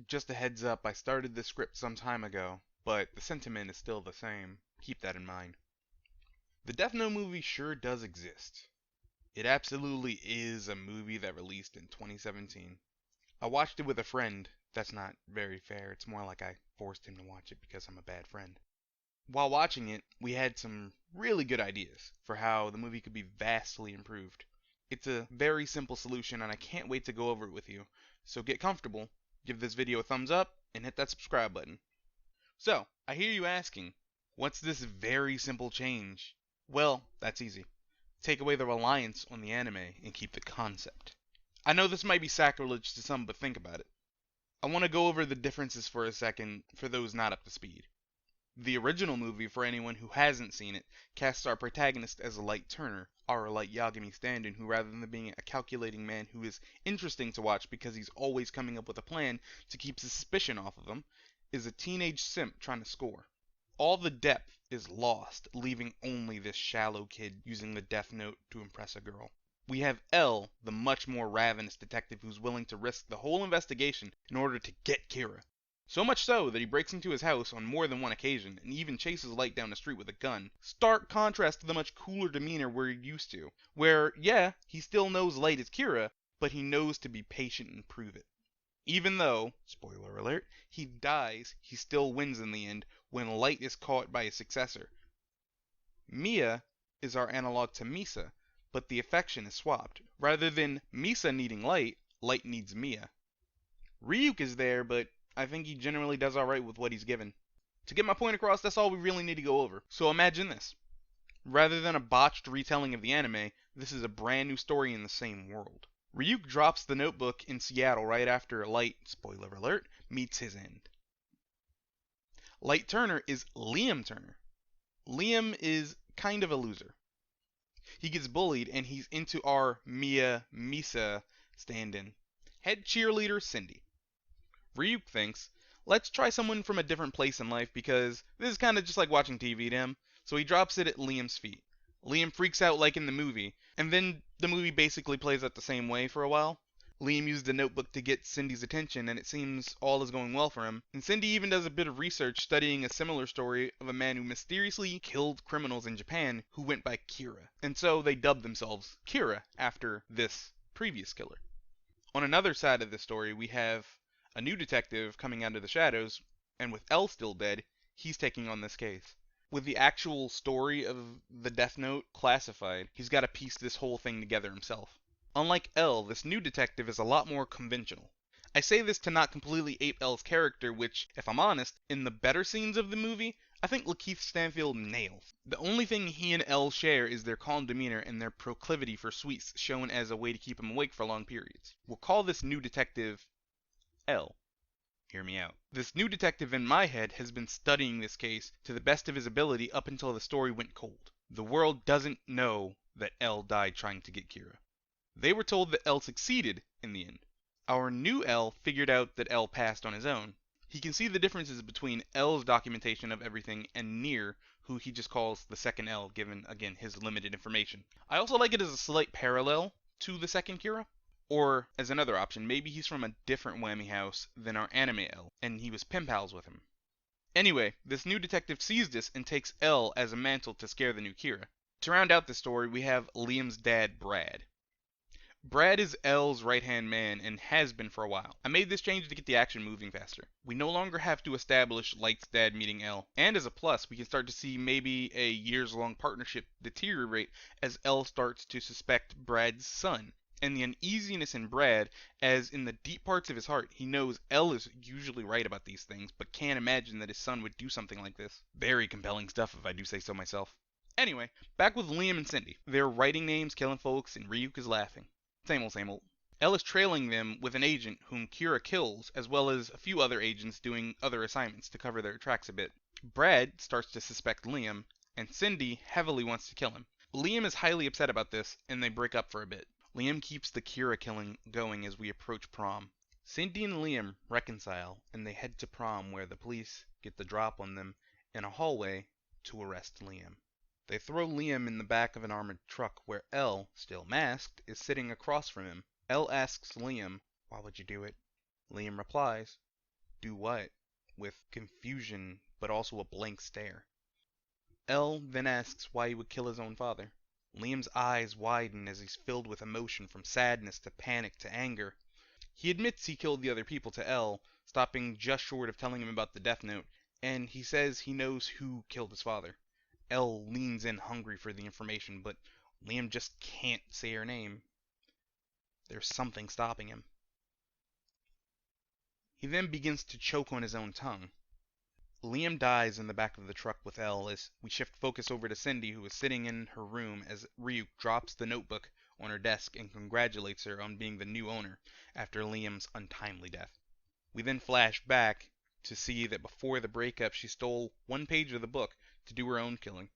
Just a heads up, I started the script some time ago, but the sentiment is still the same. Keep that in mind. The Death Note movie sure does exist. It absolutely is a movie that released in 2017. I watched it with a friend. That's not very fair. It's more like I forced him to watch it because I'm a bad friend. While watching it, we had some really good ideas for how the movie could be vastly improved. It's a very simple solution and I can't wait to go over it with you. So get comfortable, give this video a thumbs up, and hit that subscribe button. So, I hear you asking, what's this very simple change? Well, that's easy. Take away the reliance on the anime and keep the concept. I know this might be sacrilege to some, but think about it. I want to go over the differences for a second for those not up to speed. The original movie, for anyone who hasn't seen it, casts our protagonist as a Light Turner, our Light Yagami stand-in, who rather than being a calculating man who is interesting to watch because he's always coming up with a plan to keep suspicion off of him, is a teenage simp trying to score. All the depth is lost, leaving only this shallow kid using the Death Note to impress a girl. We have L, the much more ravenous detective who's willing to risk the whole investigation in order to get Kira. So much so that he breaks into his house on more than one occasion and even chases Light down the street with a gun. Stark contrast to the much cooler demeanor we're used to, where, yeah, he still knows Light is Kira, but he knows to be patient and prove it. Even though, spoiler alert, he dies, he still wins in the end when Light is caught by his successor. Mia is our analog to Misa, but the affection is swapped. Rather than Misa needing Light, Light needs Mia. Ryuk is there, but I think he generally does alright with what he's given. To get my point across, that's all we really need to go over. So imagine this. Rather than a botched retelling of the anime, this is a brand new story in the same world. Ryuk drops the notebook in Seattle right after Light, spoiler alert, meets his end. Light Turner is Liam Turner. Liam is kind of a loser. He gets bullied and he's into our Misa stand-in. Head cheerleader Cindy. Ryuk thinks, let's try someone from a different place in life because this is kind of just like watching TV to him, so he drops it at Liam's feet. Liam freaks out like in the movie, and then the movie basically plays out the same way for a while. Liam used the notebook to get Cindy's attention, and it seems all is going well for him. And Cindy even does a bit of research studying a similar story of a man who mysteriously killed criminals in Japan who went by Kira. And so they dubbed themselves Kira after this previous killer. On another side of the story, we have a new detective coming out of the shadows, and with L still dead, he's taking on this case. With the actual story of the Death Note classified, he's got to piece this whole thing together himself. Unlike L, this new detective is a lot more conventional. I say this to not completely ape L's character, which, if I'm honest, in the better scenes of the movie, I think Lakeith Stanfield nails. The only thing he and L share is their calm demeanor and their proclivity for sweets, shown as a way to keep him awake for long periods. We'll call this new detective L. Hear me out. This new detective in my head has been studying this case to the best of his ability up until the story went cold. The world doesn't know that L died trying to get Kira. They were told that L succeeded in the end. Our new L figured out that L passed on his own. He can see the differences between L's documentation of everything and Nier, who he just calls the second L, given, again, his limited information. I also like it as a slight parallel to the second Kira. Or, as another option, maybe he's from a different whammy house than our anime L, and he was pen pals with him. Anyway, this new detective sees this and takes L as a mantle to scare the new Kira. To round out the story, we have Liam's dad, Brad. Brad is L's right-hand man and has been for a while. I made this change to get the action moving faster. We no longer have to establish Light's dad meeting L, and as a plus, we can start to see maybe a years-long partnership deteriorate as L starts to suspect Brad's son. And the uneasiness in Brad, as in the deep parts of his heart, he knows L is usually right about these things, but can't imagine that his son would do something like this. Very compelling stuff, if I do say so myself. Anyway, back with Liam and Cindy. They're writing names, killing folks, and Ryuk is laughing. Same old, same old. L is trailing them with an agent whom Kira kills, as well as a few other agents doing other assignments to cover their tracks a bit. Brad starts to suspect Liam, and Cindy heavily wants to kill him. Liam is highly upset about this, and they break up for a bit. Liam keeps the Kira killing going as we approach prom. Cindy and Liam reconcile, and they head to prom where the police get the drop on them in a hallway to arrest Liam. They throw Liam in the back of an armored truck where L, still masked, is sitting across from him. L asks Liam, "Why would you do it?" Liam replies, Do what? With confusion, but also a blank stare. El then asks why he would kill his own father. Liam's eyes widen as he's filled with emotion from sadness to panic to anger. He admits he killed the other people to El, stopping just short of telling him about the Death Note, and he says he knows who killed his father. El leans in hungry for the information, but Liam just can't say her name. There's something stopping him. He then begins to choke on his own tongue. Liam dies in the back of the truck with El as we shift focus over to Cindy, who is sitting in her room as Ryuk drops the notebook on her desk and congratulates her on being the new owner after Liam's untimely death. We then flash back to see that before the breakup she stole one page of the book to do her own killing.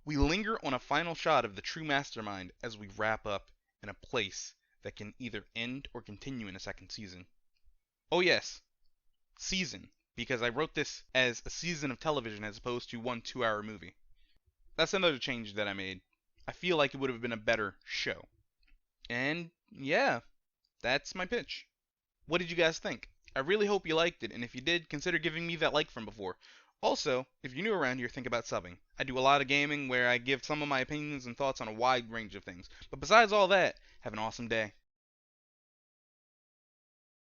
We linger on a final shot of the true mastermind as we wrap up in a place that can either end or continue in a second season. Oh yes, season, because I wrote this as a season of television as opposed to one 2-hour movie. That's another change that I made. I feel like it would have been a better show. And yeah, that's my pitch. What did you guys think? I really hope you liked it, and if you did, consider giving me that like from before. Also, if you're new around here, think about subbing. I do a lot of gaming where I give some of my opinions and thoughts on a wide range of things. But besides all that, have an awesome day.